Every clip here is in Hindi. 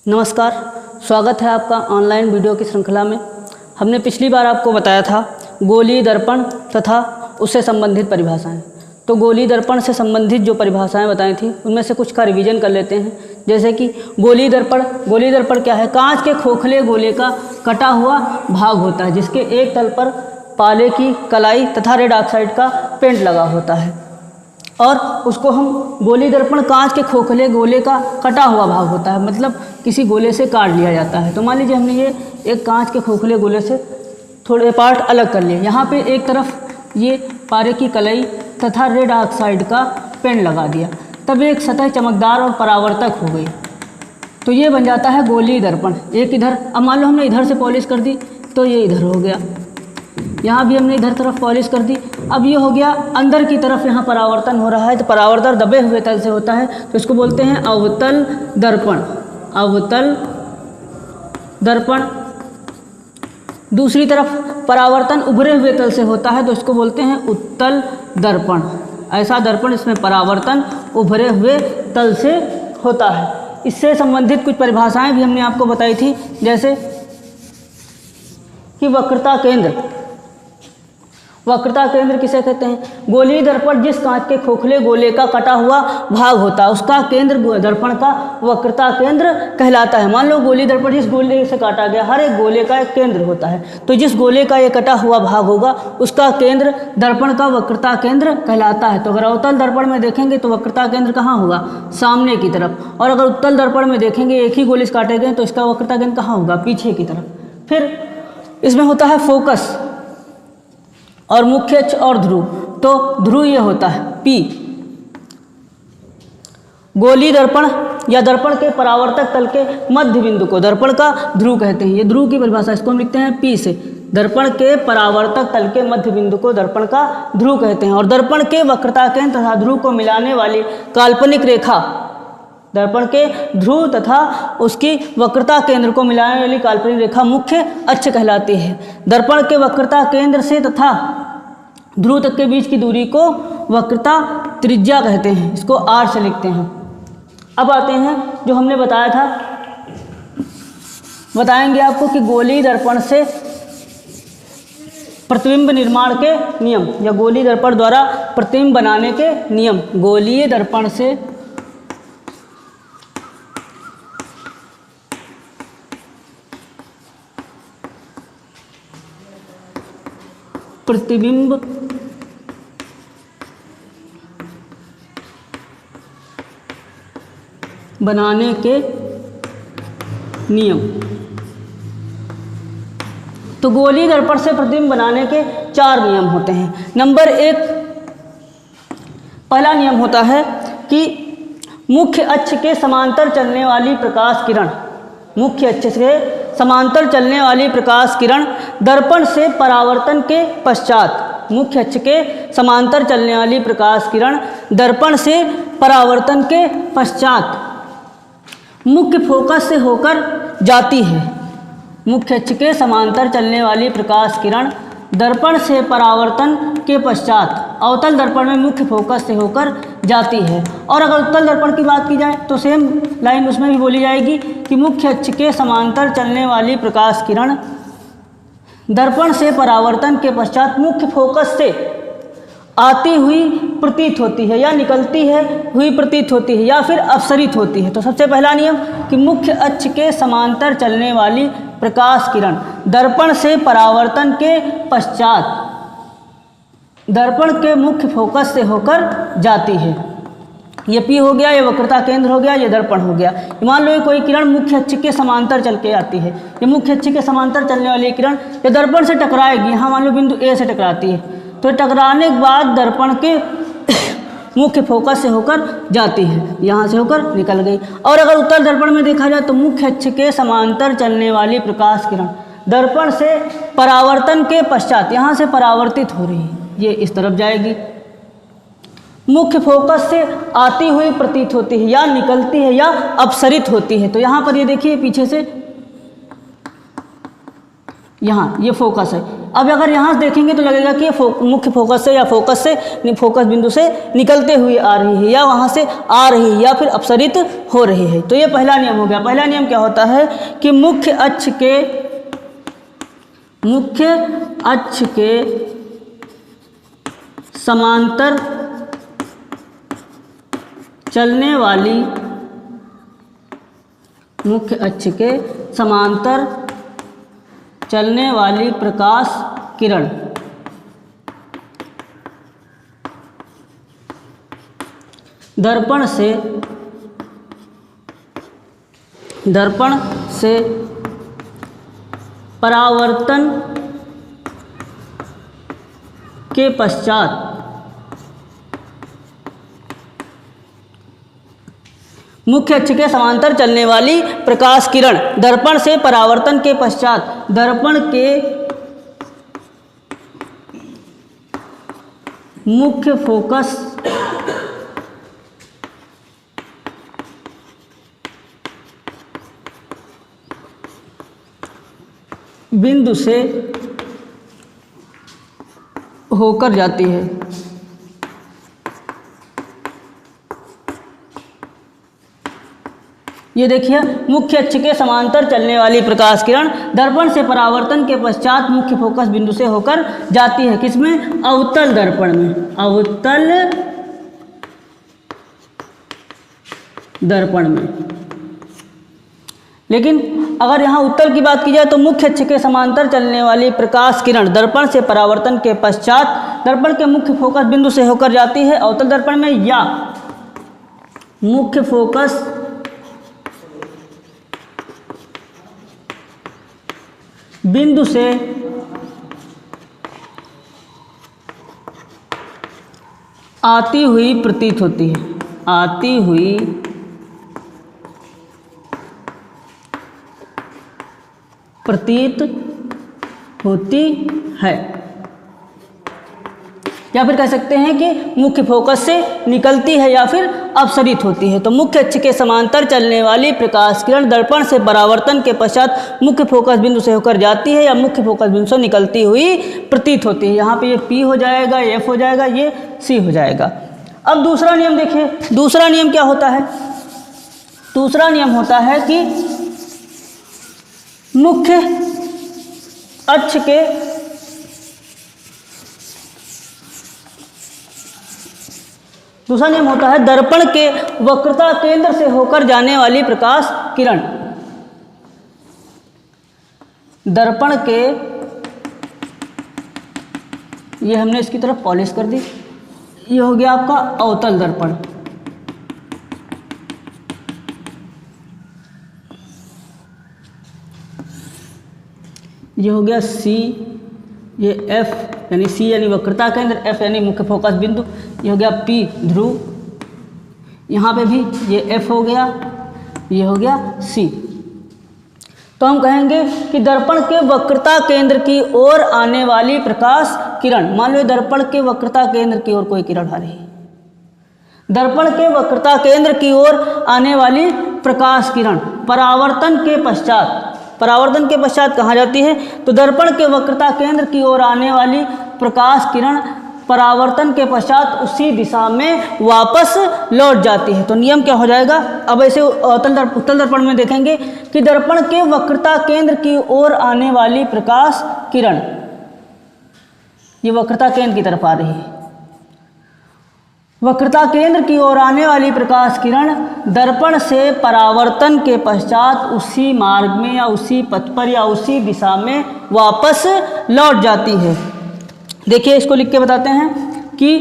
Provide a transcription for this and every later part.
नमस्कार, स्वागत है आपका ऑनलाइन वीडियो की श्रृंखला में। हमने पिछली बार आपको बताया था गोलीय दर्पण तथा उससे संबंधित परिभाषाएं। तो गोलीय दर्पण से संबंधित जो परिभाषाएं बताई थी उनमें से कुछ का रिवीजन कर लेते हैं। जैसे कि गोलीय दर्पण क्या है? कांच के खोखले गोले का कटा हुआ भाग होता है जिसके एक तल पर पाले की कलाई तथा रेड ऑक्साइड का पेंट लगा होता है और उसको हम गोलीय दर्पण कांच के खोखले गोले का कटा हुआ भाग होता है, मतलब किसी गोले से काट लिया जाता है। तो मान लीजिए हमने ये एक कांच के खोखले गोले से थोड़े पार्ट अलग कर लिए। यहाँ पे एक तरफ ये पारे की कलाई तथा रेड ऑक्साइड का पेंट लगा दिया, तब एक सतह चमकदार और परावर्तक हो गई। तो ये बन जाता है गोलीय दर्पण। एक इधर, अब मान लो हमने इधर से पॉलिश कर दी तो ये इधर हो गया, यहाँ भी हमने इधर तरफ पॉलिश कर दी। अब ये हो गया अंदर की तरफ, यहाँ परावर्तन हो रहा है। तो परावर्तन दबे हुए तल से होता है तो इसको बोलते हैं अवतल दर्पण। अवतल दर्पण। दूसरी तरफ परावर्तन उभरे हुए तल से होता है तो इसको बोलते हैं उत्तल दर्पण। ऐसा दर्पण इसमें परावर्तन उभरे हुए तल से होता है। इससे संबंधित कुछ परिभाषाएं भी हमने आपको बताई थी, जैसे कि वक्रता केंद्र। वक्रता केंद्र किसे कहते हैं? गोलीय दर्पण जिस कांच के खोखले गोले का कटा हुआ भाग होता है उसका केंद्र दर्पण का वक्रता केंद्र कहलाता है। मान लो गोलीय दर्पण जिस गोले से काटा गया, हर एक गोले का एक केंद्र होता है, तो जिस गोले का ये कटा हुआ भाग होगा उसका केंद्र दर्पण का वक्रता केंद्र कहलाता है। तो अगर अवतल दर्पण में देखेंगे तो वक्रता केंद्र कहाँ होगा? सामने की तरफ। और अगर उत्तल दर्पण में देखेंगे एक ही गोले से काटे गए तो इसका वक्रता केंद्र कहाँ होगा? पीछे की तरफ। फिर इसमें होता है फोकस और मुख्य अक्ष और ध्रुव। तो ध्रुव ये होता है P। गोलीय दर्पण या दर्पण के परावर्तक तल के मध्य बिंदु को दर्पण का ध्रुव कहते हैं। ये ध्रुव की परिभाषा, इसको हम लिखते हैं P से। दर्पण के परावर्तक तल के मध्य बिंदु को दर्पण का ध्रुव कहते हैं। और दर्पण के वक्रता केंद्र तथा ध्रुव को मिलाने वाली काल्पनिक रेखा, दर्पण के ध्रुव तथा उसकी वक्रता केंद्र को मिलाने वाली काल्पनिक रेखा मुख्य अक्ष कहलाती है। दर्पण के वक्रता केंद्र से तथा ध्रुव तक के बीच की दूरी को वक्रता त्रिज्या कहते हैं, इसको R से लिखते हैं। अब आते हैं जो हमने बताया था, बताएंगे आपको कि गोलीय दर्पण से प्रतिबिंब निर्माण के नियम या गोलीय दर्पण द्वारा प्रतिबिंब बनाने के नियम। गोलीय दर्पण से प्रतिबिंब बनाने के नियम। तो गोलीय दर्पण से प्रतिबिंब बनाने के 4 नियम होते हैं। नंबर 1, पहला नियम होता है कि मुख्य अक्ष के समांतर चलने वाली प्रकाश किरण, मुख्य अक्ष से समांतर चलने वाली प्रकाश किरण दर्पण से परावर्तन के पश्चात, मुख्य अक्ष के समांतर चलने वाली प्रकाश किरण दर्पण से परावर्तन के पश्चात मुख्य फोकस से होकर जाती है। मुख्य अक्ष के समांतर चलने वाली प्रकाश किरण दर्पण से परावर्तन के पश्चात अवतल दर्पण में मुख्य फोकस से होकर जाती है। और अगर उत्तल दर्पण की बात की जाए तो सेम लाइन उसमें भी बोली जाएगी कि मुख्य अक्ष के समांतर चलने वाली प्रकाश किरण दर्पण से परावर्तन के पश्चात मुख्य फोकस से आती हुई प्रतीत होती है या निकलती है हुई प्रतीत होती है या फिर अपसरित होती है। तो सबसे पहला नियम कि मुख्य अक्ष के समांतर चलने वाली प्रकाश किरण दर्पण से परावर्तन के पश्चात दर्पण के मुख्य फोकस से होकर जाती है। ये P हो गया, ये वक्रता केंद्र हो गया, ये दर्पण हो गया। मान लो ये कोई किरण मुख्य अक्ष के समांतर चल के आती है, ये मुख्य अक्ष के समांतर चलने वाली किरण ये दर्पण से टकराएगी। यहाँ मान लो बिंदु A से टकराती है, तो टकराने के बाद दर्पण के मुख्य फोकस से होकर जाती है, यहाँ से होकर निकल गई। और अगर उत्तल दर्पण में देखा जाए तो मुख्य अक्ष के समांतर चलने वाली प्रकाश किरण दर्पण से परावर्तन के पश्चात यहाँ से परावर्तित हो रही है, ये इस तरफ जाएगी, मुख्य फोकस से आती हुई प्रतीत होती है या निकलती है या अपसरित होती है। तो यहाँ पर ये देखिए पीछे से यहाँ ये फोकस है। अब अगर यहाँ से देखेंगे तो लगेगा कि ये मुख्य फोकस से या फोकस बिंदु से निकलते हुए आ रही है, या वहाँ से आ रही है, या फिर अपसरित हो रही है। तो ये पहला नियम हो गया। पहला नियम क्या होता है कि मुख्य अक्ष के समांतर चलने वाली प्रकाश किरण दर्पण से परावर्तन के पश्चात मुख्य अक्ष के समांतर चलने वाली प्रकाश किरण दर्पण से परावर्तन के पश्चात दर्पण के मुख्य फोकस बिंदु से होकर जाती है। ये देखिए, मुख्य अक्ष के समांतर चलने वाली प्रकाश किरण दर्पण से परावर्तन के पश्चात मुख्य फोकस बिंदु से होकर जाती है। किसमें? अवतल दर्पण में। अवतल दर्पण में। लेकिन अगर यहाँ उत्तल की बात की जाए तो मुख्य अक्ष के समांतर चलने वाली प्रकाश किरण दर्पण से परावर्तन के पश्चात दर्पण के मुख्य फोकस बिंदु से होकर जाती है अवतल दर्पण में, या मुख्य फोकस बिंदु से आती हुई प्रतीत होती है। आती हुई प्रतीत होती है, या फिर कह सकते हैं कि मुख्य फोकस से निकलती है या फिर अपसरित होती है। तो मुख्य अक्ष के समांतर चलने वाली प्रकाश किरण दर्पण से परावर्तन के पश्चात मुख्य फोकस बिंदु से होकर जाती है या मुख्य फोकस बिंदु से निकलती हुई प्रतीत होती है। यहाँ पे ये P हो जाएगा, F हो जाएगा, ये C हो जाएगा। अब दूसरा नियम देखिए, दूसरा नियम क्या होता है? दूसरा नियम होता है कि मुख्य अक्ष के दूसरा नियम होता है दर्पण के वक्रता केंद्र से होकर जाने वाली प्रकाश किरण दर्पण के, ये हमने इसकी तरफ पॉलिश कर दी, ये हो गया आपका अवतल दर्पण। ये हो गया C, ये F यानी C यानी वक्रता केंद्र, F यानी मुख्य फोकस बिंदु, ये हो गया P ध्रुव, यहाँ पे भी ये F हो गया, ये हो गया C। तो हम कहेंगे कि दर्पण के वक्रता केंद्र की ओर आने वाली प्रकाश किरण, मान लो दर्पण के वक्रता केंद्र की ओर कोई किरण आ रही है, दर्पण के वक्रता केंद्र की ओर आने वाली प्रकाश किरण परावर्तन के पश्चात कहाँ जाती है? तो दर्पण के वक्रता केंद्र की ओर आने वाली प्रकाश किरण परावर्तन के पश्चात उसी दिशा में वापस लौट जाती है। तो नियम क्या हो जाएगा? अब ऐसे उत्तल दर्पण में देखेंगे कि दर्पण के वक्रता केंद्र की ओर आने वाली प्रकाश किरण, ये वक्रता केंद्र की तरफ आ रही है, वक्रता केंद्र की ओर आने वाली प्रकाश किरण दर्पण से परावर्तन के पश्चात उसी मार्ग में या उसी पथ पर या उसी दिशा में वापस लौट जाती है। देखिए, इसको लिख के बताते हैं कि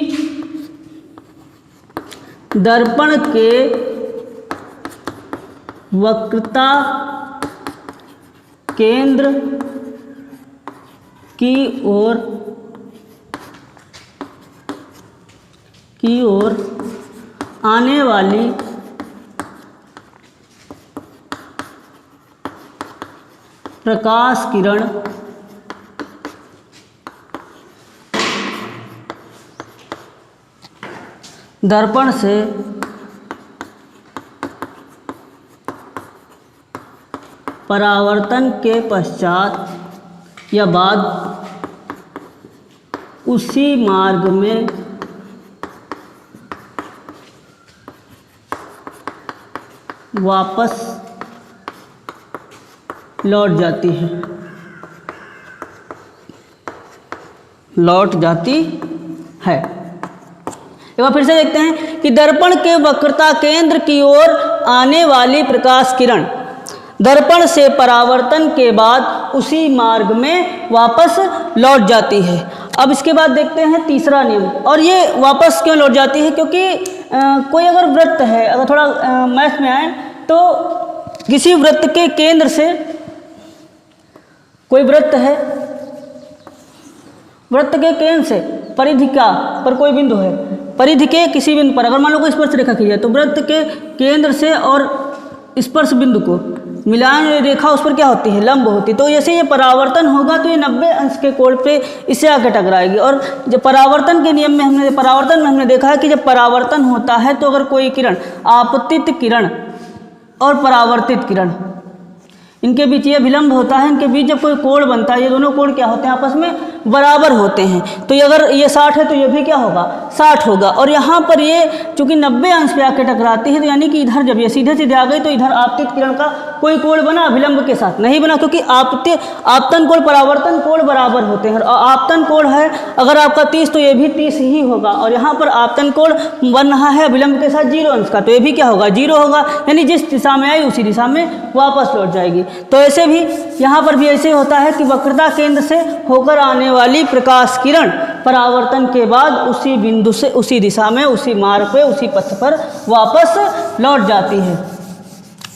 दर्पण के वक्रता केंद्र की ओर आने वाली प्रकाश किरण दर्पण से परावर्तन के पश्चात या बाद उसी मार्ग में वापस लौट जाती है, लौट जाती है। एक बार फिर से देखते हैं कि दर्पण के वक्रता केंद्र की ओर आने वाली प्रकाश किरण दर्पण से परावर्तन के बाद उसी मार्ग में वापस लौट जाती है। अब इसके बाद देखते हैं तीसरा नियम। और ये वापस क्यों लौट जाती है? क्योंकि कोई अगर वृत्त है, अगर थोड़ा मैथ में आए तो किसी वृत्त के केंद्र से, कोई वृत्त है, वृत्त के केंद्र से परिधिका पर कोई बिंदु है, परिधि के किसी बिंदु पर अगर मान लो कोई स्पर्श रेखा खींची है तो वृत्त के केंद्र से और स्पर्श बिंदु को मिलान रेखा उस पर क्या होती है? लंब होती है। तो जैसे ये परावर्तन होगा तो ये 90 अंश के कोण पे इससे आके टकराएगी। और जब परावर्तन के नियम में हमने देखा है कि जब परावर्तन होता है तो अगर कोई किरण, आपतित किरण और परावर्तित किरण, इनके बीच ये विलंब होता है, इनके बीच जब कोई कोण बनता है, ये दोनों कोण क्या होते हैं? आपस में बराबर होते हैं। तो ये अगर ये 60 है तो ये भी क्या होगा? 60 होगा। और यहाँ पर ये चूंकि 90 अंश पे आके टकराती है तो यानी कि इधर जब ये सीधे सीधे आ गई तो इधर आपतित किरण का कोई कोण बना? विलंब के साथ नहीं बना, क्योंकि आपतन कोण परावर्तन कोण बराबर होते हैं। और आपतन कोण है अगर आपका 30 तो ये भी 30 ही होगा। और यहाँ पर आपतन कोण बन रहा है विलंब के साथ 0 अंश का, तो ये भी क्या होगा? 0 होगा। यानी जिस दिशा में आई उसी दिशा में वापस लौट जाएगी। तो ऐसे भी यहाँ पर भी ऐसे होता है कि वक्रता केंद्र से होकर आने वाली प्रकाश किरण परावर्तन के बाद उसी बिंदु से, उसी दिशा में, उसी मार्ग पे, उसी पथ पर वापस लौट जाती है।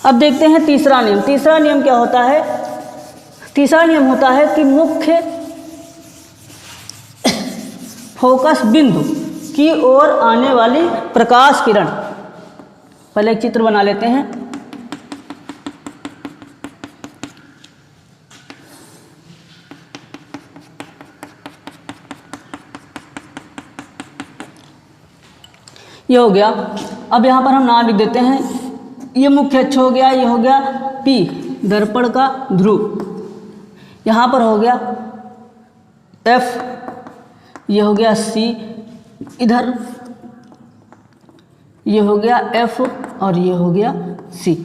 अब देखते हैं तीसरा नियम। तीसरा नियम क्या होता है? तीसरा नियम होता है कि मुख्य फोकस बिंदु की ओर आने वाली प्रकाश किरण, पहले एक चित्र बना लेते हैं। ये हो गया। अब यहाँ पर हम नाम लिख देते हैं। ये मुख्य अक्ष हो गया, ये हो गया P दर्पण का ध्रुव, यहाँ पर हो गया F, ये हो गया C, इधर ये हो गया F और ये हो गया C।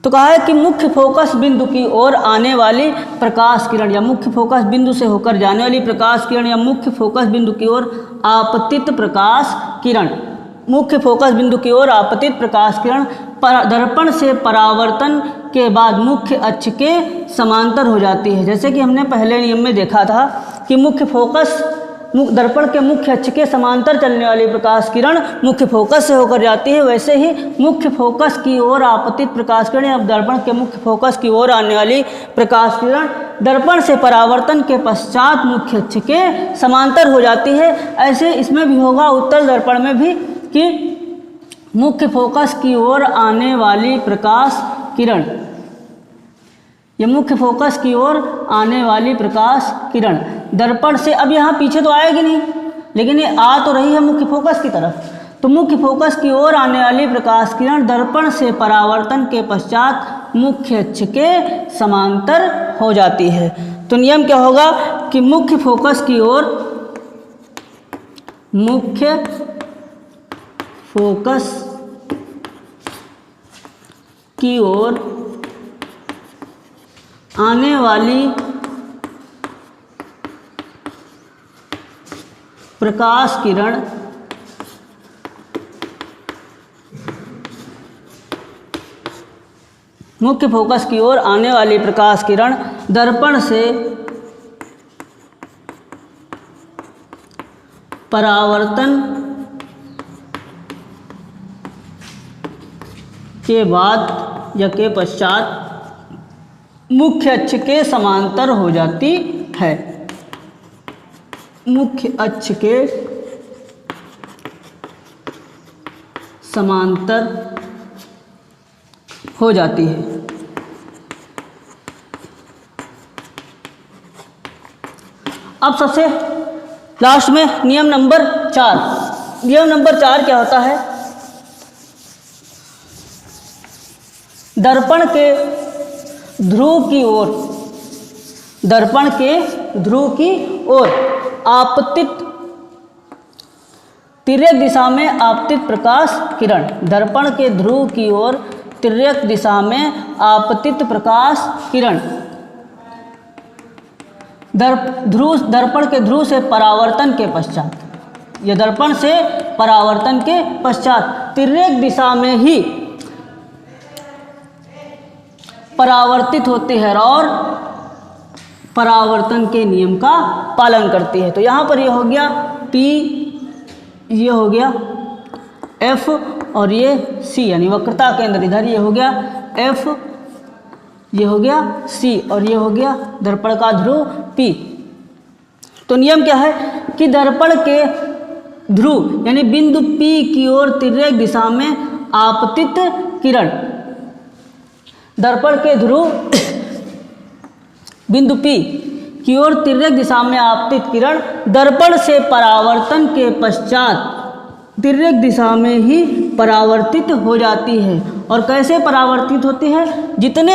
तो कहा है कि मुख्य फोकस बिंदु की ओर आने वाली प्रकाश किरण या मुख्य फोकस बिंदु से होकर जाने वाली प्रकाश किरण या मुख्य फोकस बिंदु की ओर आपतित प्रकाश किरण, मुख्य फोकस बिंदु की ओर आपतित प्रकाश किरण दर्पण से परावर्तन के बाद मुख्य अक्ष के समांतर हो जाती है। जैसे कि हमने पहले नियम में देखा था कि मुख्य फोकस दर्पण के मुख्य अक्ष के समांतर चलने वाली प्रकाश किरण मुख्य फोकस से होकर जाती है, वैसे ही मुख्य फोकस की ओर आपतित प्रकाश किरण या दर्पण के मुख्य फोकस की ओर आने वाली प्रकाश किरण दर्पण से परावर्तन के पश्चात मुख्य अक्ष के समांतर हो जाती है। ऐसे इसमें भी होगा, उत्तर दर्पण में भी, कि मुख्य फोकस की ओर आने वाली प्रकाश किरण, ये मुख्य फोकस की ओर आने वाली प्रकाश किरण दर्पण से, अब यहाँ पीछे तो आएगी नहीं लेकिन ये आ तो रही है मुख्य फोकस की तरफ, तो मुख्य फोकस की ओर आने वाली प्रकाश किरण दर्पण से परावर्तन के पश्चात मुख्य अक्ष के समांतर हो जाती है। तो नियम क्या होगा कि मुख्य फोकस की ओर, मुख्य फोकस की ओर आने वाली प्रकाश किरण मुख्य फोकस की ओर आने वाली प्रकाश किरण दर्पण से परावर्तन के बाद या के पश्चात मुख्य अक्ष के समांतर हो जाती है, मुख्य अक्ष के समांतर हो जाती है। अब सबसे लास्ट में नियम नंबर 4। नियम नंबर 4 क्या होता है? दर्पण के ध्रुव की ओर दर्पण के ध्रुव की ओर आपतित तिर्यक दिशा में आपतित प्रकाश किरण, दर्पण के ध्रुव की ओर तिर्यक दिशा में आपतित प्रकाश किरण, दर्पण के ध्रुव से परावर्तन के पश्चात, यह दर्पण से परावर्तन के पश्चात तिर्यक दिशा में ही परावर्तित होती है और परावर्तन के नियम का पालन करती है। तो यहाँ पर यह हो गया P, ये हो गया F और ये C, यानी वक्रता केंद्र इधर, ये हो गया F, ये हो गया C और ये हो गया दर्पण का ध्रुव P। तो नियम क्या है कि दर्पण के ध्रुव यानी बिंदु P की ओर तिर्यक दिशा में आपतित किरण, दर्पण के ध्रुव बिंदु P की ओर तिर्यक दिशा में आपतित किरण दर्पण से परावर्तन के पश्चात तिर्यक दिशा में ही परावर्तित हो जाती है। और कैसे परावर्तित होती है? जितने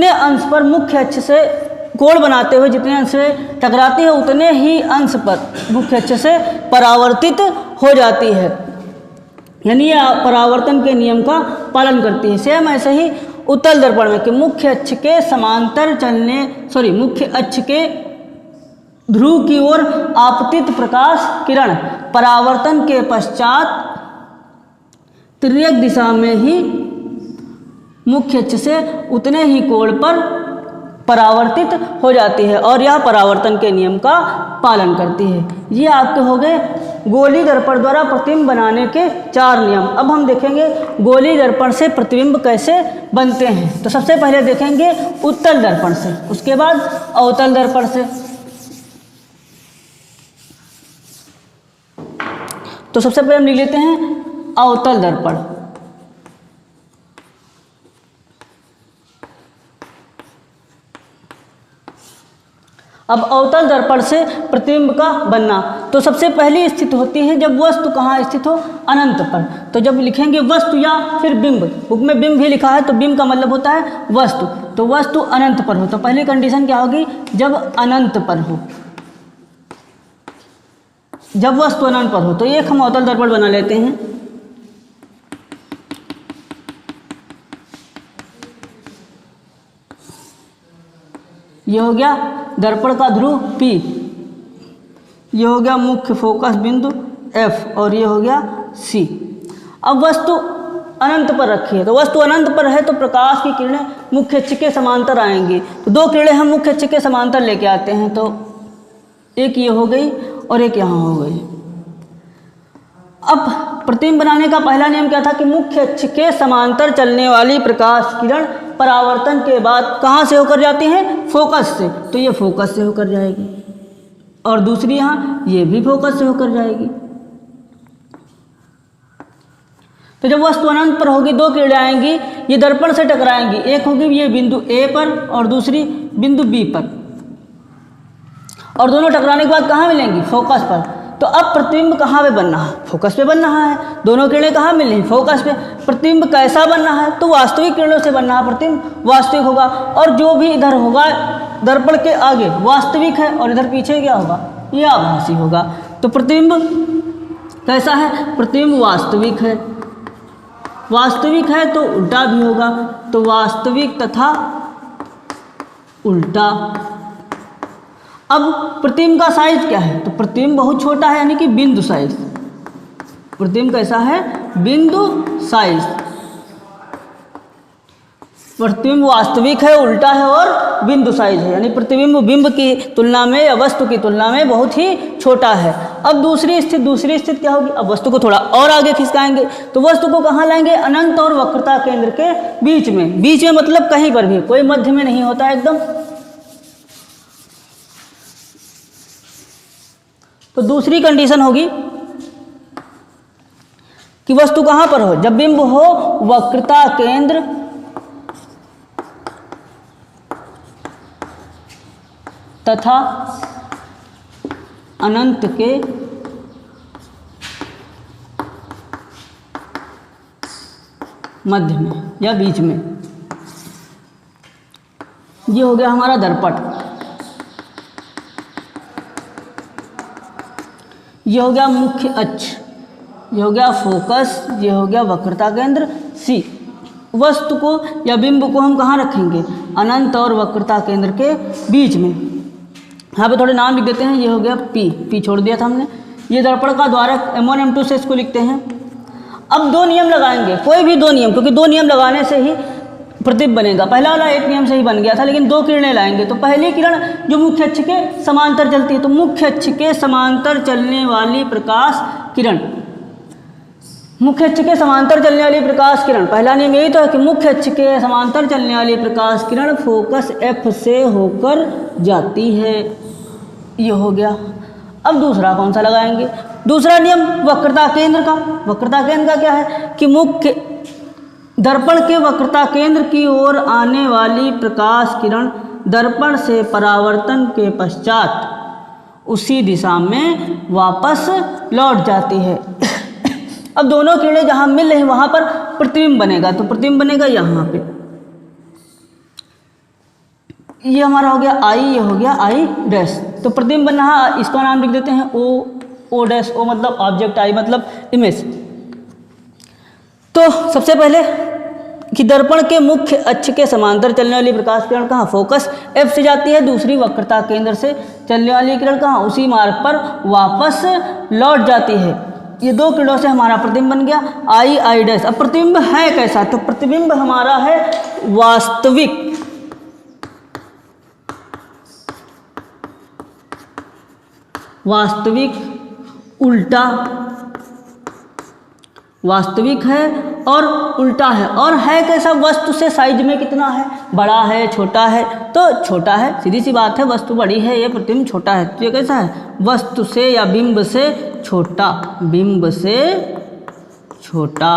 अंश पर मुख्य अक्ष से कोण बनाते हुए जितने अंश से टकराती है उतने ही अंश पर मुख्य अक्ष से परावर्तित हो जाती है, यानी यह परावर्तन के नियम का पालन करती है। सेम ऐसे ही उत्तल दर्पण में कि मुख्य अक्ष के ध्रुव की ओर आपतित प्रकाश किरण परावर्तन के पश्चात तिर्यक दिशा में ही मुख्य अक्ष से उतने ही कोण पर परावर्तित हो जाती है और यह परावर्तन के नियम का पालन करती है। ये आपके हो गए गोली दर्पण द्वारा प्रतिबिंब बनाने के 4 नियम। अब हम देखेंगे गोली दर्पण से प्रतिबिंब कैसे बनते हैं। तो सबसे पहले देखेंगे उत्तल दर्पण से, उसके बाद अवतल दर्पण से। तो सबसे पहले हम लिख लेते हैं अवतल दर्पण। अब अवतल दर्पण से प्रतिबिंब का बनना, तो सबसे पहली स्थिति होती है जब वस्तु कहाँ स्थित हो? अनंत पर। तो जब लिखेंगे वस्तु या फिर बिंब, बुक में बिंब भी लिखा है तो बिंब का मतलब होता है वस्तु, तो वस्तु अनंत पर हो। तो पहली कंडीशन क्या होगी? जब अनंत पर हो, जब वस्तु अनंत पर हो। तो एक हम अवतल दर्पण बना लेते हैं। ये हो गया दर्पण का ध्रुव P, ये हो गया मुख्य फोकस बिंदु F और ये हो गया C। अब वस्तु अनंत पर रखी है, तो वस्तु अनंत पर है तो प्रकाश की किरणें मुख्य अक्ष के समांतर आएंगी। तो 2 किरणें हम मुख्य अक्ष के समांतर लेके आते हैं, तो एक ये हो गई और एक यहाँ हो गई। अब प्रतिबिंब बनाने का पहला नियम क्या था कि मुख्य अक्ष के समांतर चलने वाली प्रकाश किरण परावर्तन के बाद कहाँ से होकर जाती हैं? फोकस से। तो ये फोकस से होकर जाएगी और दूसरी यहाँ ये भी फोकस से होकर जाएगी। तो जब वस्तु अनंत पर होगी 2 किरणें आएंगी, ये दर्पण से टकराएंगी। एक होगी ये बिंदु A पर और दूसरी बिंदु B पर, और दोनों टकराने के बाद कहाँ मिलेंगी? फोकस पर। तो अब प्रतिबिंब कहाँ पे बनना है? फोकस पे बनना है। दोनों किरणें कहाँ मिल रही? फोकस पे। प्रतिबिंब कैसा बनना है? तो वास्तविक किरणों से बनना है, प्रतिबिंब वास्तविक होगा। और जो भी इधर होगा दर्पण के आगे वास्तविक है और इधर पीछे क्या होगा? ये आभासी होगा। तो प्रतिबिंब कैसा है? प्रतिबिंब वास्तविक है। वास्तविक है तो उल्टा भी होगा, तो वास्तविक तथा उल्टा। अब प्रतिबिंब का साइज क्या है? तो प्रतिबिंब बहुत छोटा है, यानी कि बिंदु साइज। प्रतिबिंब कैसा है? बिंदु साइज। प्रतिबिंब वास्तविक है, उल्टा है और बिंदु साइज है, यानी प्रतिबिंब बिंब की तुलना में या वस्तु की तुलना में बहुत ही छोटा है। अब दूसरी स्थिति क्या होगी? अब वस्तु को थोड़ा और आगे खिसकाएंगे, तो वस्तु को कहाँ लाएंगे? अनंत और वक्रता केंद्र के बीच में। बीच में मतलब कहीं पर भी, कोई मध्य में नहीं होता है एकदम। तो दूसरी कंडीशन होगी कि वस्तु कहाँ पर हो? जब बिंब हो वक्रता केंद्र तथा अनंत के मध्य में या बीच में। ये हो गया हमारा दर्पण। ये हो गया मुख्य अक्ष, ये हो गया फोकस, ये हो गया वक्रता केंद्र सी। वस्तु को या बिंब को हम कहाँ रखेंगे? अनंत और वक्रता केंद्र के बीच में। यहाँ पे थोड़े नाम लिख देते हैं। ये हो गया पी छोड़ दिया था हमने। ये दर्पण का द्वारक M1 M2 से इसको लिखते हैं। अब दो नियम लगाएंगे, कोई भी दो नियम, क्योंकि दो नियम लगाने से ही प्रतिबिंब बनेगा। पहला वाला एक नियम से ही बन गया था, लेकिन दो किरणें लाएंगे। तो पहली किरण जो मुख्य अक्ष के समांतर चलती है, तो मुख्य अक्ष के समांतर चलने वाली प्रकाश किरण, मुख्य अक्ष के समांतर चलने वाली प्रकाश किरण, पहला नियम यही तो है कि मुख्य अक्ष के समांतर चलने वाली प्रकाश किरण फोकस F से होकर जाती है। ये हो गया। अब दूसरा कौन सा लगाएंगे? दूसरा नियम वक्रता केंद्र का। वक्रता केंद्र का क्या है कि मुख्य दर्पण के वक्रता केंद्र की ओर आने वाली प्रकाश किरण दर्पण से परावर्तन के पश्चात उसी दिशा में वापस लौट जाती है। अब दोनों किरणें जहां मिल रही वहां पर प्रतिबिंब बनेगा। तो प्रतिबिंब बनेगा यहाँ पे, ये हमारा हो गया आई, ये हो गया आई डैश। तो प्रतिबिंब बन रहा, इसका नाम लिख देते हैं ओ डैश। ओ मतलब ऑब्जेक्ट, आई मतलब इमेज। तो सबसे पहले कि दर्पण के मुख्य अक्ष के समांतर चलने वाली प्रकाश किरण कहाँ? फोकस F से जाती है। दूसरी वक्रता केंद्र से चलने वाली किरण कहाँ? उसी मार्ग पर वापस लौट जाती है। ये दो किरणों से हमारा प्रतिबिंब बन गया आई डैश। अब प्रतिबिंब है कैसा? तो प्रतिबिंब हमारा है वास्तविक, उल्टा, वास्तविक है और उल्टा है। और है कैसा? वस्तु से साइज में कितना है? बड़ा है, छोटा है? तो छोटा है, सीधी सी बात है। वस्तु बड़ी है, ये प्रतिबिंब छोटा है। तो ये कैसा है? वस्तु से या बिंब से छोटा, बिंब से छोटा।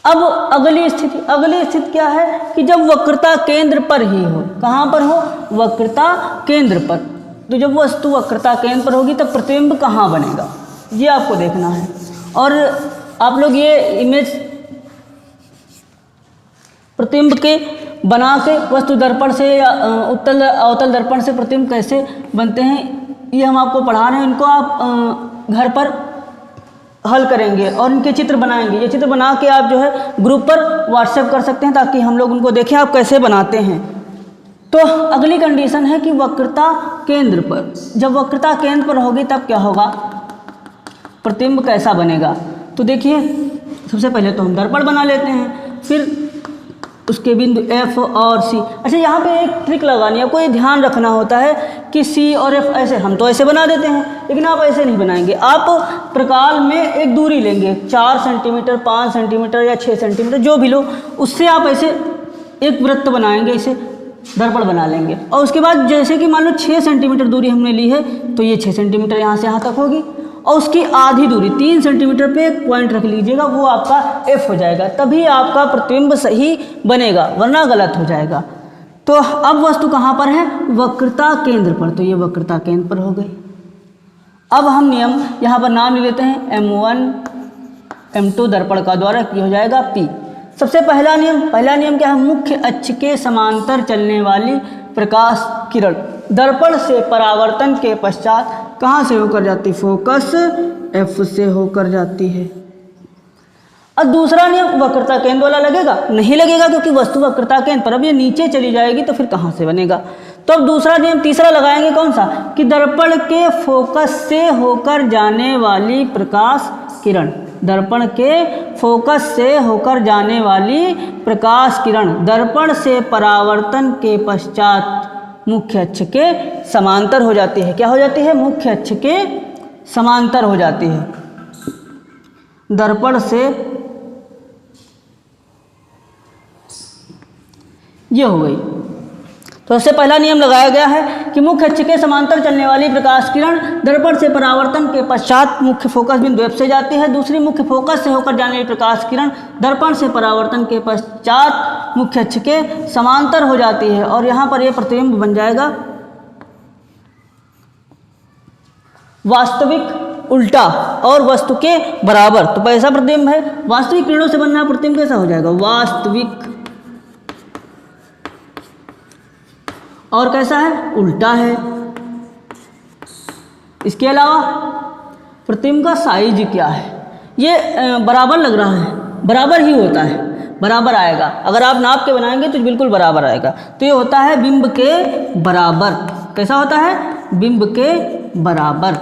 अब अगली स्थिति क्या है कि जब वक्रता केंद्र पर ही हो। कहाँ पर हो? वक्रता केंद्र पर। तो जब वस्तु वक्रता केंद्र पर होगी तब प्रतिबिंब कहाँ बनेगा, ये आपको देखना है। और आप लोग ये इमेज प्रतिबिंब के बना के वस्तु दर्पण से या अवतल दर्पण से प्रतिबिंब कैसे बनते हैं, ये हम आपको पढ़ा रहे हैं। इनको आप घर पर हल करेंगे और इनके चित्र बनाएंगे। ये चित्र बना के आप जो है ग्रुप पर व्हाट्सएप कर सकते हैं, ताकि हम लोग उनको देखें आप कैसे बनाते हैं। तो अगली कंडीशन है कि वक्रता केंद्र पर, जब वक्रता केंद्र पर होगी तब क्या होगा? प्रतिबिंब कैसा बनेगा? तो देखिए, सबसे पहले तो हम दर्पण बना लेते हैं, फिर उसके बिंदु F और C। अच्छा, यहाँ पे एक ट्रिक लगानी है, कोई ध्यान रखना होता है कि C और F ऐसे, हम तो ऐसे बना देते हैं, लेकिन आप ऐसे नहीं बनाएंगे। आप प्रकाल में एक दूरी लेंगे, 4 सेंटीमीटर, 5 सेंटीमीटर या 6 सेंटीमीटर, जो भी लो, उससे आप ऐसे एक वृत्त बनाएंगे, इसे दर्पण बना लेंगे। और उसके बाद जैसे कि मान लो 6 सेंटीमीटर दूरी हमने ली है, तो ये 6 सेंटीमीटर यहाँ से यहाँ तक होगी, और उसकी आधी दूरी 3 सेंटीमीटर पे एक पॉइंट रख लीजिएगा, वो आपका F हो जाएगा। तभी आपका प्रतिबिंब सही बनेगा, वरना गलत हो जाएगा। तो अब वस्तु कहाँ पर है? वक्रता केंद्र पर। तो ये वक्रता केंद्र पर हो गई। अब हम नियम यहाँ पर नाम ले लेते हैं M1 M2 दर्पण का द्वारक, ये हो जाएगा P। सबसे पहला नियम क्या है? मुख्य अक्ष के समांतर चलने वाली प्रकाश किरण दर्पण से परावर्तन के पश्चात कहाँ से होकर जाती? फोकस F से होकर जाती है। और दूसरा नियम वक्रता केंद्र वाला लगेगा? नहीं लगेगा, क्योंकि वस्तु वक्रता केंद्र पर, अब ये नीचे चली जाएगी तो फिर कहाँ से बनेगा? तो अब दूसरा नियम तीसरा लगाएंगे, कौन सा? कि दर्पण के फोकस से होकर जाने वाली प्रकाश किरण, दर्पण के फोकस से होकर जाने वाली प्रकाश किरण दर्पण से परावर्तन के पश्चात मुख्य अक्ष के समांतर हो जाती है। क्या हो जाती है? मुख्य अक्ष के समांतर हो जाती है। दर्पण से ये हो गई। तो सबसे पहला नियम लगाया गया है कि मुख्य अक्ष के समांतर चलने वाली प्रकाश किरण दर्पण से परावर्तन के पश्चात मुख्य फोकस बिंदु F से जाती है। दूसरी, मुख्य फोकस से होकर जाने वाली प्रकाश किरण दर्पण से परावर्तन के पश्चात मुख्य अक्ष के समांतर हो जाती है। और यहाँ पर यह प्रतिबिंब बन जाएगा वास्तविक, उल्टा और वस्तु के बराबर। तो ऐसा प्रतिबिंब है, वास्तविक किरणों से बनना प्रतिबिंब कैसा हो जाएगा? वास्तविक। और कैसा है? उल्टा है। इसके अलावा प्रतिबिंब का साइज क्या है, ये बराबर लग रहा है, बराबर ही होता है, बराबर आएगा। अगर आप नाप के बनाएंगे तो बिल्कुल बराबर आएगा। तो ये होता है बिंब के बराबर। कैसा होता है? बिंब के बराबर।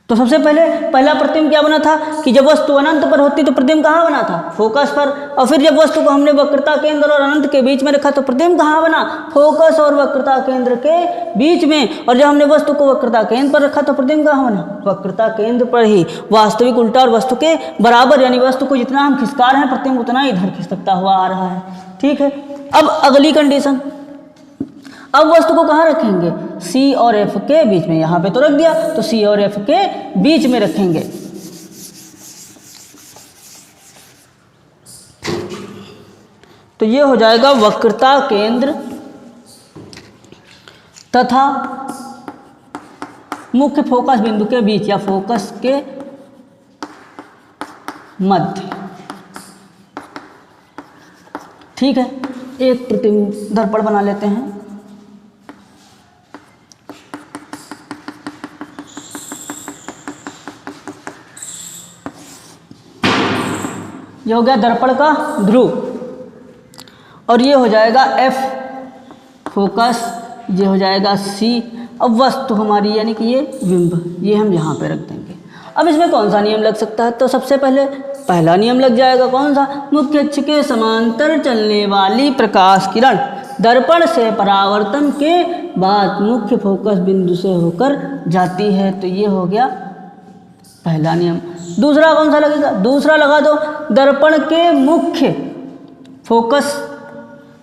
तो सबसे पहला प्रतिबिंब क्या बना था कि जब वस्तु अनंत पर होती तो प्रतिबिंब कहाँ बना था? फोकस पर। और फिर जब वस्तु को हमने वक्रता केंद्र और अनंत के बीच में रखा तो प्रतिबिंब कहाँ बना? फोकस और वक्रता केंद्र के बीच में। और जब हमने वस्तु को वक्रता केंद्र पर रखा तो प्रतिबिंब कहाँ बना? वक्रता केंद्र पर ही। वास्तविक उल्टा और वस्तु के बराबर, यानी वस्तु को जितना हम खिसका रहे हैं प्रतिबिंब उतना इधर खिसकता हुआ आ रहा है। ठीक है। अब अगली कंडीशन, अब वस्तु को कहाँ रखेंगे? C और F के बीच में। यहाँ पे तो रख दिया, तो C और F के बीच में रखेंगे। तो ये हो जाएगा वक्रता केंद्र तथा मुख्य फोकस बिंदु के बीच या फोकस के मध्य। ठीक है। एक प्रतिबिंब दर्पण बना लेते हैं। ये हो गया दर्पण का ध्रुव और ये हो जाएगा F फोकस, ये हो जाएगा C। अब वस्तु हमारी यानी कि ये बिंब, ये हम यहाँ पे रख देंगे। अब इसमें कौन सा नियम लग सकता है? तो सबसे पहले पहला नियम लग जाएगा, कौन सा? मुख्य अक्ष के समांतर चलने वाली प्रकाश किरण दर्पण से परावर्तन के बाद मुख्य फोकस बिंदु से होकर जाती है। तो ये हो गया पहला नियम। दूसरा कौन सा लगेगा? दूसरा लगा दो, दर्पण के मुख्य फोकस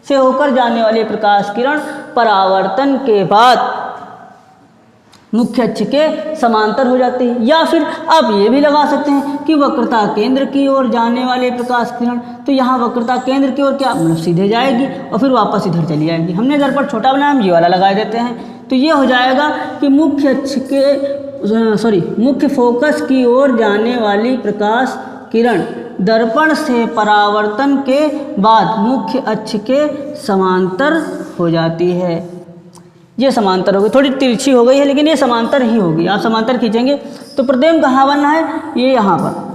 से होकर जाने वाली प्रकाश किरण परावर्तन के बाद मुख्य अक्ष के समांतर हो जाती है। या फिर आप ये भी लगा सकते हैं कि वक्रता केंद्र की ओर जाने वाले प्रकाश किरण, तो यहाँ वक्रता केंद्र की ओर क्या मतलब सीधे जाएगी और फिर वापस इधर चली जाएगी। हमने दर्पण छोटा बनाया, हम ये वाला लगा देते हैं। तो ये हो जाएगा कि मुख्य अक्ष के मुख्य फोकस की ओर जाने वाली प्रकाश किरण दर्पण से परावर्तन के बाद मुख्य अक्ष के समांतर हो जाती है। ये समांतर हो गई, थोड़ी तिरछी हो गई है लेकिन ये समांतर ही होगी। आप समांतर खींचेंगे तो प्रतिबिंब कहाँ बनना है? ये यहाँ पर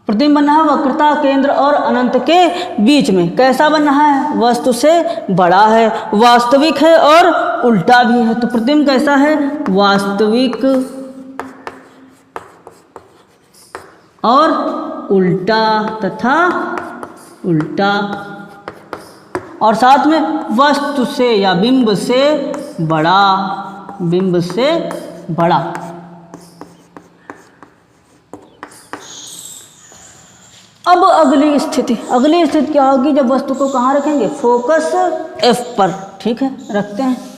प्रतिबिंब बनना है वक्रता केंद्र और अनंत के बीच में। कैसा बनना है? वस्तु से बड़ा है, वास्तविक है और उल्टा भी है। तो प्रतिबिंब कैसा है? वास्तविक और उल्टा तथा उल्टा, और साथ में वस्तु से या बिंब से बड़ा, बिंब से बड़ा। अब अगली स्थिति क्या होगी? जब वस्तु को कहाँ रखेंगे? फोकस F पर। ठीक है, रखते हैं।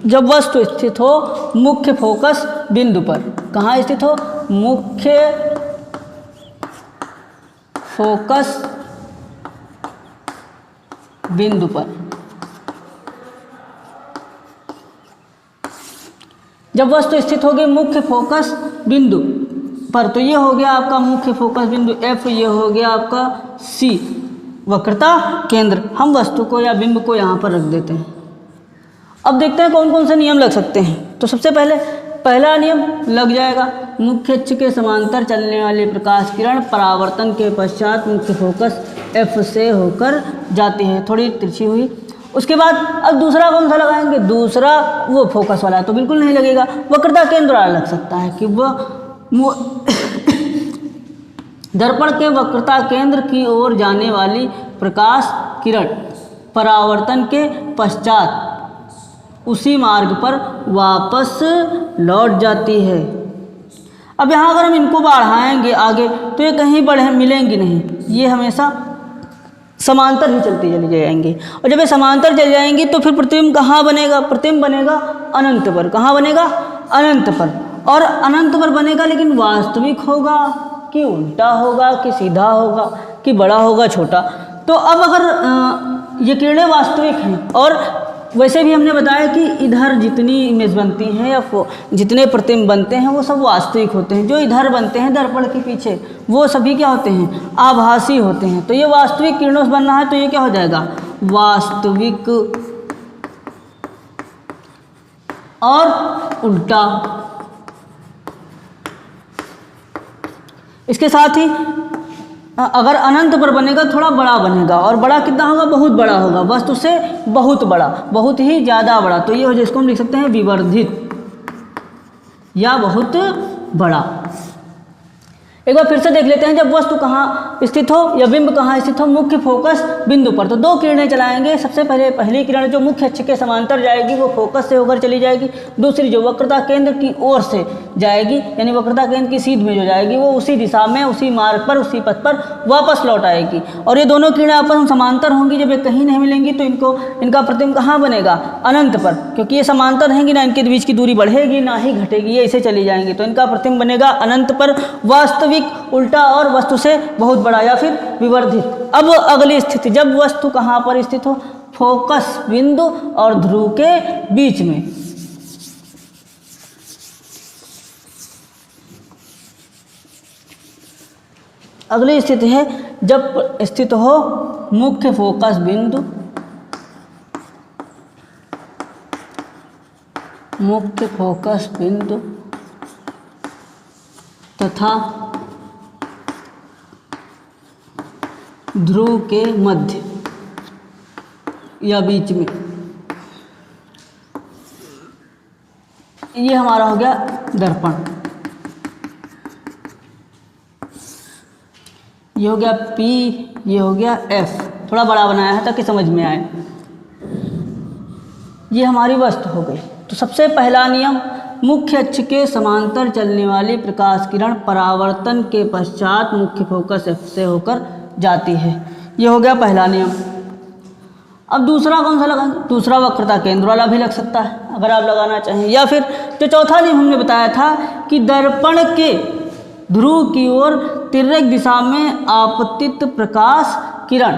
जब वस्तु स्थित हो मुख्य फोकस बिंदु पर, कहाँ स्थित हो? मुख्य फोकस बिंदु पर। जब वस्तु स्थित होगी मुख्य फोकस बिंदु पर, तो ये हो गया आपका मुख्य फोकस बिंदु F, ये हो गया आपका C वक्रता केंद्र। हम वस्तु को या बिंब को यहाँ पर रख देते हैं। अब देखते हैं कौन कौन से नियम लग सकते हैं। तो सबसे पहला नियम लग जाएगा, मुख्य अक्ष के समांतर चलने वाली प्रकाश किरण परावर्तन के पश्चात मुख्य फोकस F से होकर जाती है। थोड़ी तिरछी हुई। उसके बाद अब दूसरा कौन सा लगाएंगे? दूसरा वो फोकस वाला तो बिल्कुल नहीं लगेगा, वक्रता केंद्र वाला लग सकता है कि वह दर्पण के वक्रता केंद्र की ओर जाने वाली प्रकाश किरण परावर्तन के पश्चात उसी मार्ग पर वापस लौट जाती है। अब यहाँ अगर हम इनको बढ़ाएंगे आगे तो ये कहीं बढ़े मिलेंगी नहीं, ये हमेशा समांतर ही चलती चली जाएंगी। और जब ये समांतर चल जाएंगी तो फिर प्रतिबिंब कहाँ बनेगा? प्रतिबिंब बनेगा अनंत पर। कहाँ बनेगा? अनंत पर। और अनंत पर बनेगा लेकिन वास्तविक होगा कि उल्टा होगा कि सीधा होगा कि बड़ा होगा छोटा? तो अब अगर ये किरणें वास्तविक हैं और वैसे भी हमने बताया कि इधर जितनी इमेज बनती हैं या जितने प्रतिबिंब बनते हैं वो सब वास्तविक होते हैं। जो इधर बनते हैं दर्पण के पीछे वो सभी क्या होते हैं, आभासी होते हैं। तो ये वास्तविक किरणों से बनना है तो ये क्या हो जाएगा, वास्तविक और उल्टा। इसके साथ ही अगर अनंत पर बनेगा थोड़ा बड़ा बनेगा, और बड़ा कितना होगा, बहुत बड़ा होगा, वस्तु से बहुत बड़ा, बहुत ही ज़्यादा बड़ा। तो ये हो जिसको हम लिख सकते हैं विवर्धित या बहुत बड़ा। एक बार फिर से देख लेते हैं, जब वस्तु कहाँ स्थित हो या बिंब कहाँ स्थित हो, मुख्य फोकस बिंदु पर। तो दो किरणें चलाएंगे। सबसे पहले पहली किरण जो मुख्य अक्ष के समांतर जाएगी वो फोकस से होकर चली जाएगी। दूसरी जो वक्रता केंद्र की ओर से जाएगी, यानी वक्रता केंद्र की सीध में जो जाएगी वो उसी दिशा में, उसी मार्ग पर, उसी पथ पर वापस लौट आएगी। और ये दोनों किरणें आपस में समांतर होंगी। जब ये कहीं नहीं मिलेंगी तो इनका प्रतिबिंब कहाँ बनेगा, अनंत पर, क्योंकि ये समांतर रहेंगी ना, इनके बीच की दूरी बढ़ेगी ना ही घटेगी, ये ऐसे चली जाएंगी। तो इनका प्रतिबिंब बनेगा अनंत पर, वास्तविक, उल्टा और वस्तु से बहुत बड़ा या फिर विवर्धित। अब अगली स्थिति, जब वस्तु कहाँ पर स्थित हो, फोकस बिंदु और ध्रुव के बीच में। अगली स्थिति है जब स्थित हो मुख्य फोकस बिंदु, मुख्य फोकस बिंदु तथा ध्रुव के मध्य या बीच में। ये हमारा हो गया दर्पण, ये हो गया P, ये हो गया F। थोड़ा बड़ा बनाया है ताकि समझ में आए। ये हमारी वस्तु हो गई। तो सबसे पहला नियम, मुख्य अक्ष के समांतर चलने वाली प्रकाश किरण परावर्तन के पश्चात मुख्य फोकस F से होकर जाती है। ये हो गया पहला नियम। अब दूसरा कौन सा लगाएंगे, दूसरा वक्रता केंद्र वाला भी लग सकता है अगर आप लगाना चाहें। या फिर जो चौथा नियम हमने बताया था कि दर्पण के ध्रुव की ओर तिर्यक दिशा में आपतित प्रकाश किरण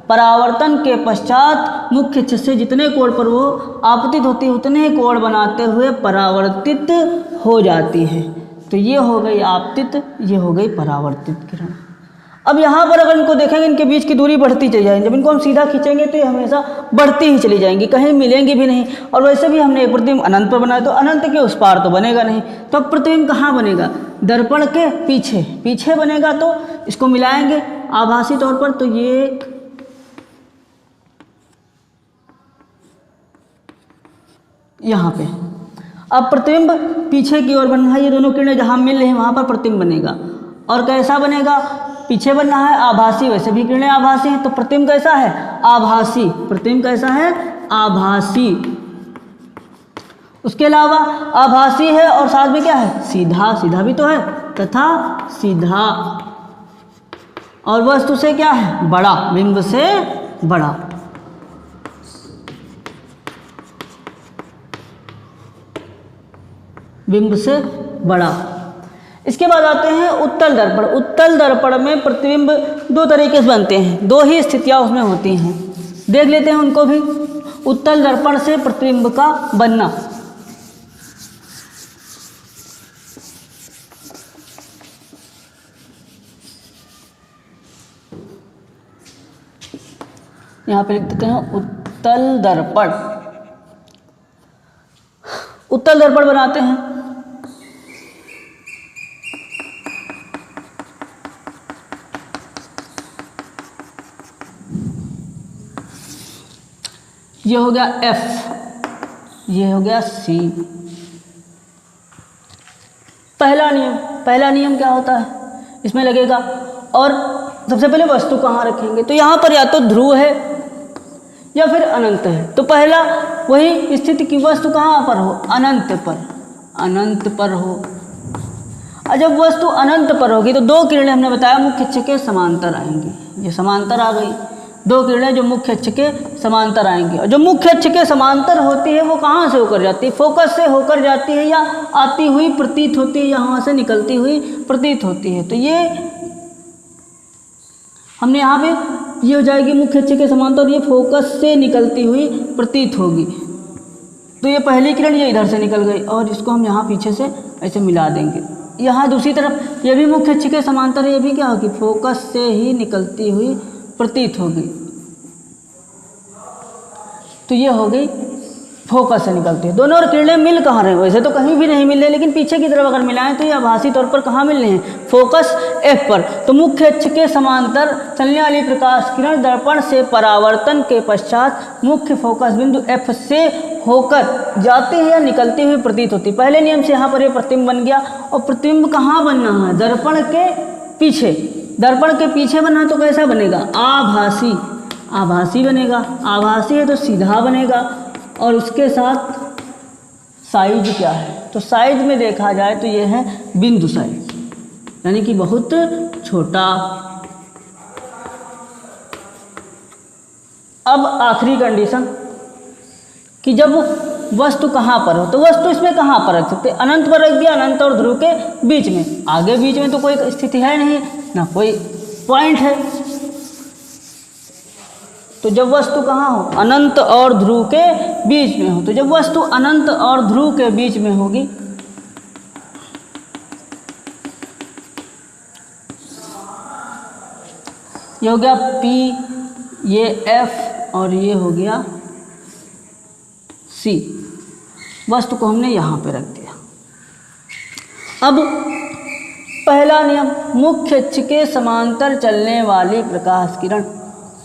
परावर्तन के पश्चात मुख्य अक्ष से जितने कोण पर वो आपतित होती है उतने कोण बनाते हुए परावर्तित हो जाती है। तो ये हो गई आपतित, ये हो गई परावर्तित किरण। अब यहाँ पर अगर इनको देखेंगे, इनके बीच की दूरी बढ़ती चली जाएगी। जब इनको हम सीधा खींचेंगे तो ये हमेशा बढ़ती ही चली जाएंगी, कहीं मिलेंगी भी नहीं। और वैसे भी हमने एक प्रतिबिंब अनंत पर बनाया, तो अनंत के उस पार तो बनेगा नहीं। तो अब प्रतिबिंब कहाँ बनेगा, दर्पण के पीछे, पीछे बनेगा। तो इसको मिलाएंगे आभासी तौर पर, तो ये यहाँ पे। अब प्रतिबिंब पीछे की ओर बनना है। ये दोनों किरणें जहाँ मिल रही हैं वहाँ पर प्रतिबिंब बनेगा। और कैसा बनेगा, पीछे बनना है आभासी, वैसे भी किरणें आभासी हैं। तो प्रतिबिंब कैसा है, आभासी। प्रतिबिंब कैसा है, आभासी। उसके अलावा आभासी है और साथ में क्या है, सीधा, सीधा भी तो है, तथा सीधा। और वस्तु से क्या है, बड़ा, बिंब से बड़ा। बिंब से बड़ा। इसके बाद आते हैं उत्तल दर्पण। उत्तल दर्पण में प्रतिबिंब दो तरीके से बनते हैं, दो ही स्थितियां उसमें होती हैं। देख लेते हैं उनको भी। उत्तल दर्पण से प्रतिबिंब का बनना, यहाँ पे लिख देते हैं उत्तल दर्पण। उत्तल दर्पण बनाते हैं। ये हो गया F, ये हो गया C। पहला नियम क्या होता है, इसमें लगेगा। और सबसे पहले वस्तु कहाँ रखेंगे, तो यहाँ पर या तो ध्रुव है या फिर अनंत है। तो पहला वही स्थिति की वस्तु कहाँ पर हो, अनंत पर, अनंत पर हो। और जब वस्तु अनंत पर होगी तो दो किरणें हमने बताया मुख्य अक्ष के समांतर आएंगी। ये समांतर आ गई, दो किरणें जो मुख्य अक्ष के समांतर आएंगी। और जो मुख्य अक्ष के समांतर होती है वो कहाँ से होकर जाती है, फोकस से होकर जाती है, या आती हुई प्रतीत होती है, या वहाँ से निकलती हुई प्रतीत होती है। तो ये हमने यहाँ पे ये हो जाएगी मुख्य अक्ष के समांतर, और ये फोकस से निकलती हुई प्रतीत होगी। तो ये पहली किरण ये इधर से निकल गई और इसको हम यहाँ पीछे से ऐसे मिला देंगे। यहाँ दूसरी तरफ ये भी मुख्य अक्ष के समांतर है, ये भी क्या होगी, फोकस से ही निकलती हुई प्रतीत होगी। तो ये हो गई फोकस से निकलती है। दोनों और किरणें मिल कहाँ रहे हैं, वैसे तो कहीं भी नहीं मिल रहे, लेकिन पीछे की तरफ अगर मिलाएं तो ये आभासी तौर पर कहाँ मिल रहे हैं, फोकस एफ पर। तो मुख्य अक्ष के समांतर चलने वाली प्रकाश किरण दर्पण से परावर्तन के पश्चात मुख्य फोकस बिंदु एफ से होकर जाती है या निकलती हुई प्रतीत होती है। पहले नियम से यहाँ पर ये प्रतिबिंब बन गया, और प्रतिबिंब कहाँ बनना है, दर्पण के पीछे। दर्पण के पीछे बनना है तो कैसा बनेगा, आभासी, आभासी बनेगा। आभासी है तो सीधा बनेगा, और उसके साथ साइज क्या है, तो साइज में देखा जाए तो ये है बिंदु साइज, यानी कि बहुत छोटा। अब आखिरी कंडीशन कि जब वस्तु कहाँ पर हो, तो वस्तु इसमें कहाँ पर रख सकते, अनंत पर रख दिया, अनंत और ध्रुव के बीच में। आगे बीच में तो कोई स्थिति है नहीं, ना कोई पॉइंट है। तो जब वस्तु कहाँ हो, अनंत और ध्रुव के बीच में हो। तो जब वस्तु अनंत और ध्रुव के बीच में होगी ये हो गया P, ये F और ये हो गया C। वस्तु को हमने यहाँ पे रख दिया। अब पहला नियम, मुख्य अक्ष के समांतर चलने वाली प्रकाश किरण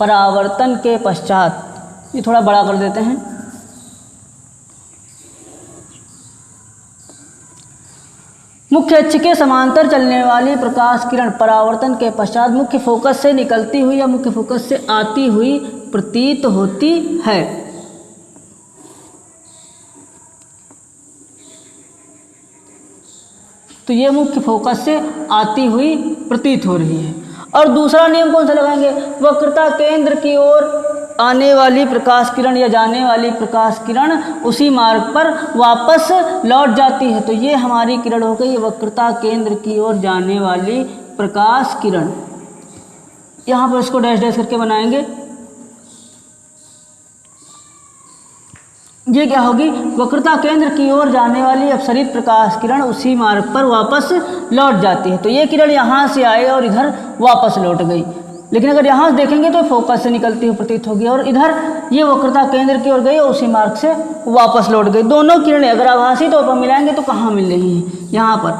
परावर्तन के पश्चात, ये थोड़ा बड़ा कर देते हैं, मुख्य अक्ष के समांतर चलने वाली प्रकाश किरण परावर्तन के पश्चात मुख्य फोकस से निकलती हुई या मुख्य फोकस से आती हुई प्रतीत होती है। तो ये मुख्य फोकस से आती हुई प्रतीत हो रही है। और दूसरा नियम कौन सा लगाएंगे, वक्रता केंद्र की ओर आने वाली प्रकाश किरण या जाने वाली प्रकाश किरण उसी मार्ग पर वापस लौट जाती है। तो ये हमारी किरण हो गई वक्रता केंद्र की ओर जाने वाली प्रकाश किरण। यहाँ पर इसको डैश डैश करके बनाएंगे। ये क्या होगी, वक्रता केंद्र की ओर जाने वाली अपसरित प्रकाश किरण उसी मार्ग पर वापस लौट जाती है। तो ये किरण यहाँ से आई और इधर वापस लौट गई, लेकिन अगर यहाँ से देखेंगे तो फोकस से निकलती हुई प्रतीत होगी, और इधर ये वक्रता केंद्र की ओर गई और उसी मार्ग से वापस लौट गई। दोनों किरणें अगर आभासी तौर पर मिलाएंगे तो कहाँ मिल रही हैं, यहाँ पर,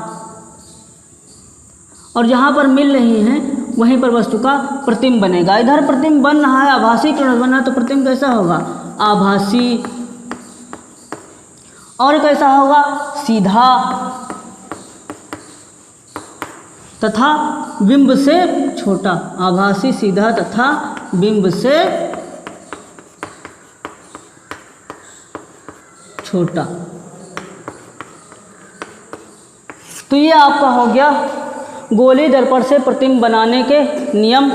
और जहाँ पर मिल रही हैं वहीं पर वस्तु का प्रतिबिंब बनेगा। इधर प्रतिबिंब बन रहा है, आभासी किरण बन रहा है, तो प्रतिबिंब कैसा होगा, आभासी, और कैसा होगा, सीधा तथा बिंब से छोटा। आभासी, सीधा तथा बिंब से छोटा। तो ये आपका हो गया गोली दर्पण से प्रतिबिंब बनाने के नियम।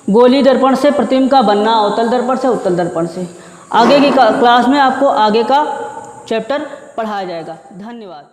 गोली दर्पण से प्रतिबिंब का बनना अवतल दर्पण से, उत्तल दर्पण से। आगे की क्लास में आपको आगे का चैप्टर पढ़ाया जाएगा। धन्यवाद।